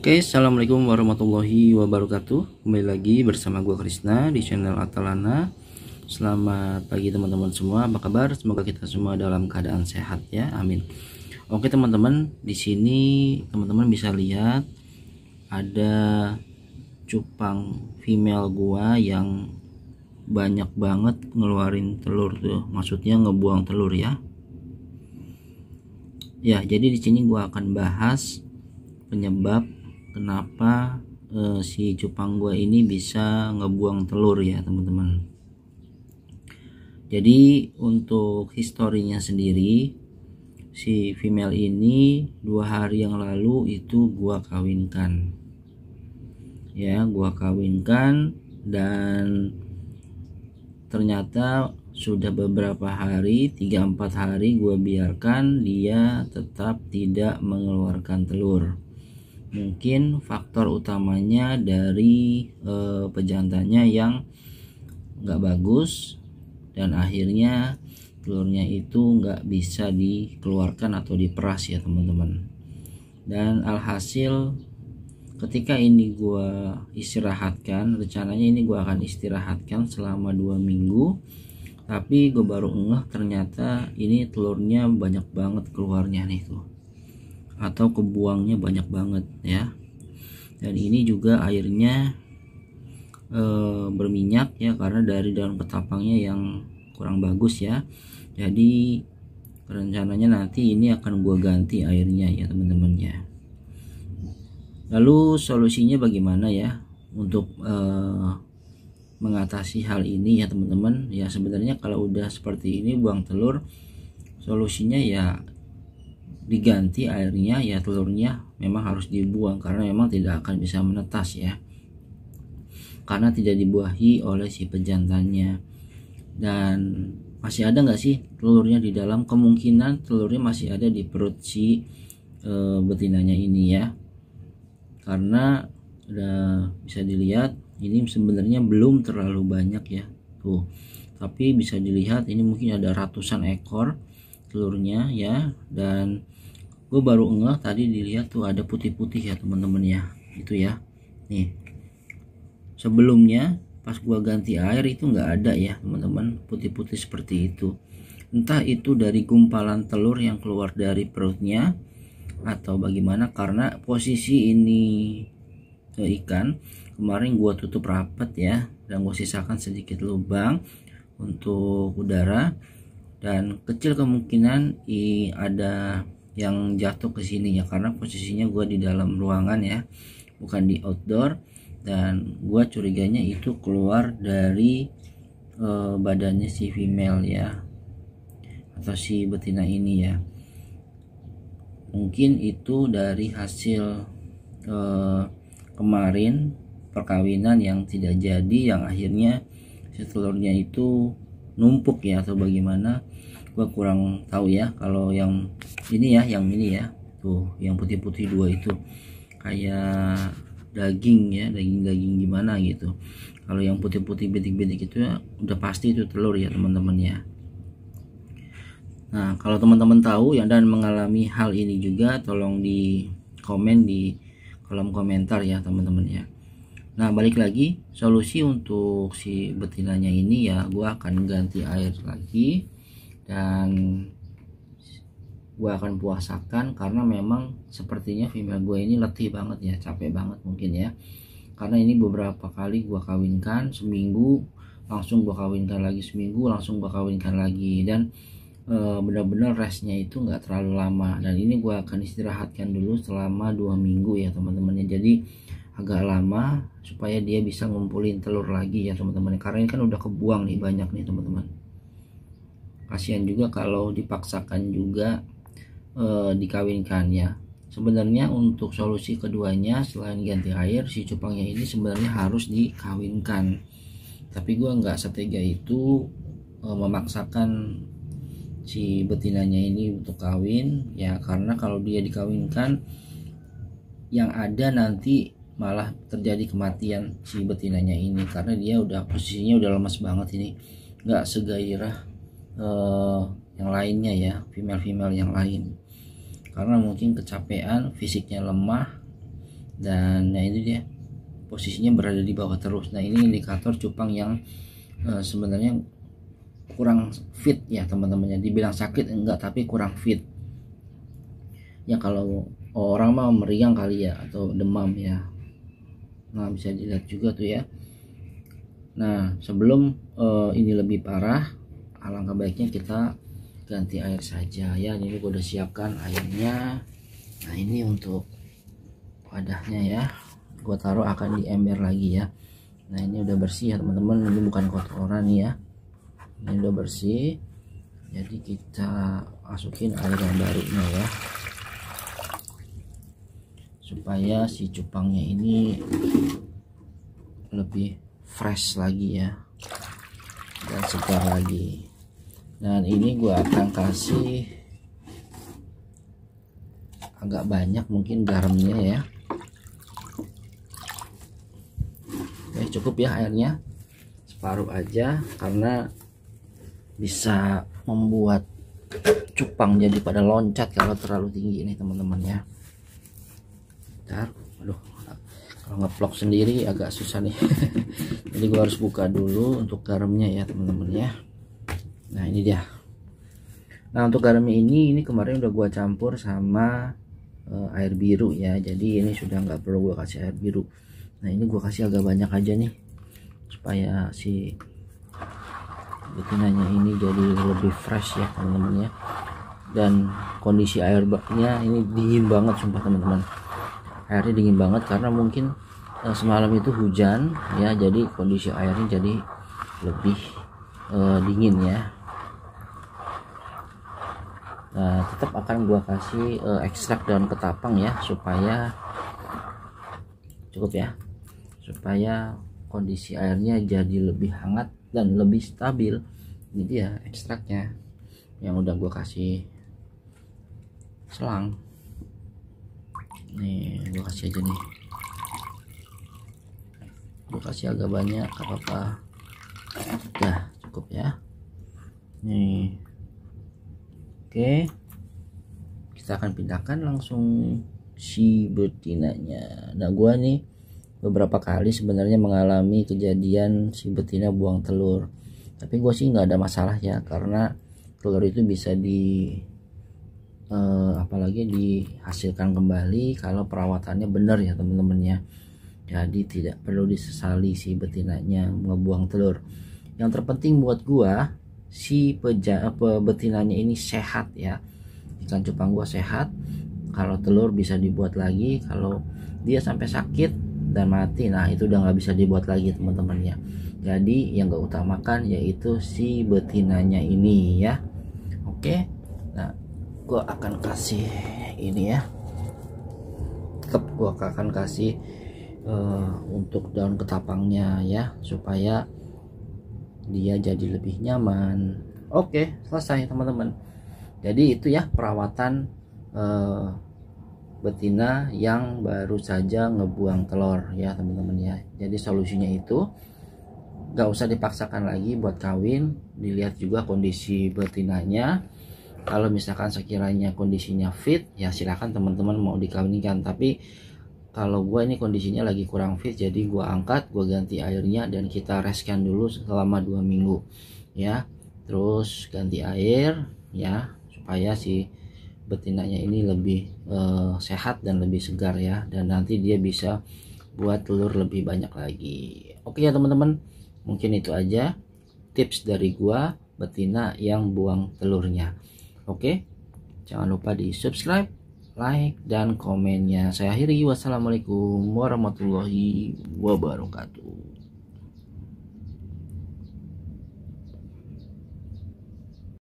Oke, assalamualaikum warahmatullahi wabarakatuh. Kembali lagi bersama gua Krisna di channel Atalana. Selamat pagi teman-teman semua. Apa kabar? Semoga kita semua dalam keadaan sehat ya. Amin. Oke teman-teman, di sini teman-teman bisa lihat ada cupang female gua yang banyak banget ngeluarin telur tuh. Maksudnya ngebuang telur ya. Ya, jadi di sini gua akan bahas penyebab kenapa si cupang gua ini bisa ngebuang telur ya teman-teman. Jadi untuk historinya sendiri, si female ini 2 hari yang lalu itu gua kawinkan ya, gua kawinkan dan ternyata sudah beberapa hari, 3-4 hari gua biarkan dia tetap tidak mengeluarkan telur. Mungkin faktor utamanya dari pejantannya yang nggak bagus dan akhirnya telurnya itu nggak bisa dikeluarkan atau diperas ya teman-teman. Dan alhasil ketika ini gua istirahatkan, rencananya ini gua akan istirahatkan selama 2 minggu, tapi gue baru ngeh ternyata ini telurnya banyak banget keluarnya nih tuh, atau kebuangnya banyak banget ya. Dan ini juga airnya berminyak ya, karena dari daun ketapangnya yang kurang bagus ya. Jadi rencananya nanti ini akan gua ganti airnya ya teman-teman ya. Lalu solusinya bagaimana ya untuk mengatasi hal ini ya teman-teman ya. Sebenarnya kalau udah seperti ini buang telur, solusinya ya diganti airnya ya, telurnya memang harus dibuang karena memang tidak akan bisa menetas ya, karena tidak dibuahi oleh si pejantannya. Dan masih ada nggak sih telurnya di dalam? Kemungkinan telurnya masih ada di perut si betinanya ini ya, karena udah bisa dilihat ini sebenarnya belum terlalu banyak ya tuh, tapi bisa dilihat ini mungkin ada ratusan ekor telurnya ya. Dan gue baru ngeh tadi dilihat tuh ada putih-putih ya teman-teman ya, itu ya nih. Sebelumnya pas gua ganti air itu nggak ada ya teman-teman putih-putih seperti itu. Entah itu dari gumpalan telur yang keluar dari perutnya atau bagaimana, karena posisi ini ikan kemarin gua tutup rapat ya, dan gua sisakan sedikit lubang untuk udara, dan kecil kemungkinan ada yang jatuh ke sini ya, karena posisinya gue di dalam ruangan ya, bukan di outdoor. Dan gue curiganya itu keluar dari badannya si female ya, atau si betina ini ya. Mungkin itu dari hasil kemarin perkawinan yang tidak jadi, yang akhirnya si telurnya itu numpuk ya atau bagaimana, gua kurang tahu ya. Kalau yang ini ya, yang ini ya tuh, yang putih-putih 2 itu kayak daging ya, daging gimana gitu. Kalau yang putih-putih bintik-bintik itu ya udah pasti itu telur ya teman-teman ya. Nah kalau teman-teman tahu ya dan mengalami hal ini juga, tolong di komen di kolom komentar ya teman-teman ya. Nah balik lagi, solusi untuk si betinanya ini ya, gua akan ganti air lagi dan gua akan puasakan, karena memang sepertinya female gue ini letih banget ya, capek banget mungkin ya, karena ini beberapa kali gua kawinkan, seminggu langsung gua kawinkan lagi, seminggu langsung gua kawinkan lagi, dan benar-benar restnya itu nggak terlalu lama. Dan ini gua akan istirahatkan dulu selama 2 minggu ya teman-teman ya. Jadi agak lama supaya dia bisa ngumpulin telur lagi ya teman-teman, karena ini kan udah kebuang nih banyak nih teman-teman. Kasihan juga kalau dipaksakan juga dikawinkan ya. Sebenarnya untuk solusi keduanya selain ganti air, si cupangnya ini sebenarnya harus dikawinkan, tapi gua nggak setega itu memaksakan si betinanya ini untuk kawin ya, karena kalau dia dikawinkan yang ada nanti malah terjadi kematian si betinanya ini, karena dia udah posisinya udah lemas banget ini, nggak segairah yang lainnya ya, female yang lain, karena mungkin kecapean, fisiknya lemah Dan nah ini dia posisinya berada di bawah terus. Nah ini indikator cupang yang sebenarnya kurang fit ya teman-temannya. Dibilang sakit enggak, tapi kurang fit ya. Kalau orang mah meriang kali ya, atau demam ya. Nah bisa dilihat juga tuh ya. Nah sebelum ini lebih parah, alangkah baiknya kita ganti air saja ya. Ini gue udah siapkan airnya. Nah ini untuk wadahnya ya, gue taruh akan di ember lagi ya. Nah ini udah bersih ya teman-teman, ini bukan kotoran ya, ini udah bersih. Jadi kita masukin air yang barunya ya, supaya si cupangnya ini lebih fresh lagi ya, dan segar lagi. Dan ini gua akan kasih agak banyak mungkin garamnya ya. Oke, cukup ya airnya, separuh aja, karena bisa membuat cupang jadi pada loncat kalau terlalu tinggi ini teman-teman ya. Bentar, aduh, kalau ngeplok sendiri agak susah nih. Jadi gua harus buka dulu untuk garamnya ya teman-teman ya. Nah ini dia. Nah untuk garamnya ini kemarin udah gua campur sama air biru ya, jadi ini sudah nggak perlu gua kasih air biru. Nah ini gua kasih agak banyak aja nih, supaya si betinanya ini jadi lebih fresh ya teman-teman ya. Dan kondisi airnya ini dingin banget sumpah teman-teman, airnya dingin banget karena mungkin semalam itu hujan ya, jadi kondisi airnya jadi lebih dingin ya. Nah, tetap akan gua kasih ekstrak daun ketapang ya, supaya cukup ya, supaya kondisi airnya jadi lebih hangat dan lebih stabil. Ini dia ekstraknya yang udah gua kasih selang nih, gua kasih aja nih, gua kasih agak banyak gak apa-apa, udah cukup ya nih. Oke, kita akan pindahkan langsung si betinanya. Nah gua nih beberapa kali sebenarnya mengalami kejadian si betina buang telur, tapi gue sih nggak ada masalah ya, karena telur itu bisa apalagi dihasilkan kembali kalau perawatannya benar ya teman-teman ya. Jadi tidak perlu disesali si betinanya ngebuang telur. Yang terpenting buat gua si betinanya ini sehat ya, ikan cupang gua sehat. Kalau telur bisa dibuat lagi, kalau dia sampai sakit dan mati, nah itu udah nggak bisa dibuat lagi teman-teman ya. Jadi yang gak utamakan yaitu si betinanya ini ya. Oke, nah gua akan kasih ini ya, tetap gua akan kasih untuk daun ketapangnya ya, supaya dia jadi lebih nyaman. Oke, selesai teman-teman. Jadi itu ya perawatan betina yang baru saja ngebuang telur ya teman-teman ya. Jadi solusinya itu gak usah dipaksakan lagi buat kawin, dilihat juga kondisi betinanya. Kalau misalkan sekiranya kondisinya fit ya silahkan teman-teman mau dikawinkan. Tapi kalau gue ini kondisinya lagi kurang fit, jadi gue angkat, gue ganti airnya, dan kita reskan dulu selama 2 minggu ya. Terus ganti air ya, supaya si betinanya ini lebih sehat dan lebih segar ya, dan nanti dia bisa buat telur lebih banyak lagi. Oke ya teman-teman, mungkin itu aja tips dari gua betina yang buang telurnya. Oke, jangan lupa di subscribe, like, dan komennya. Saya akhiri, wassalamualaikum warahmatullahi wabarakatuh.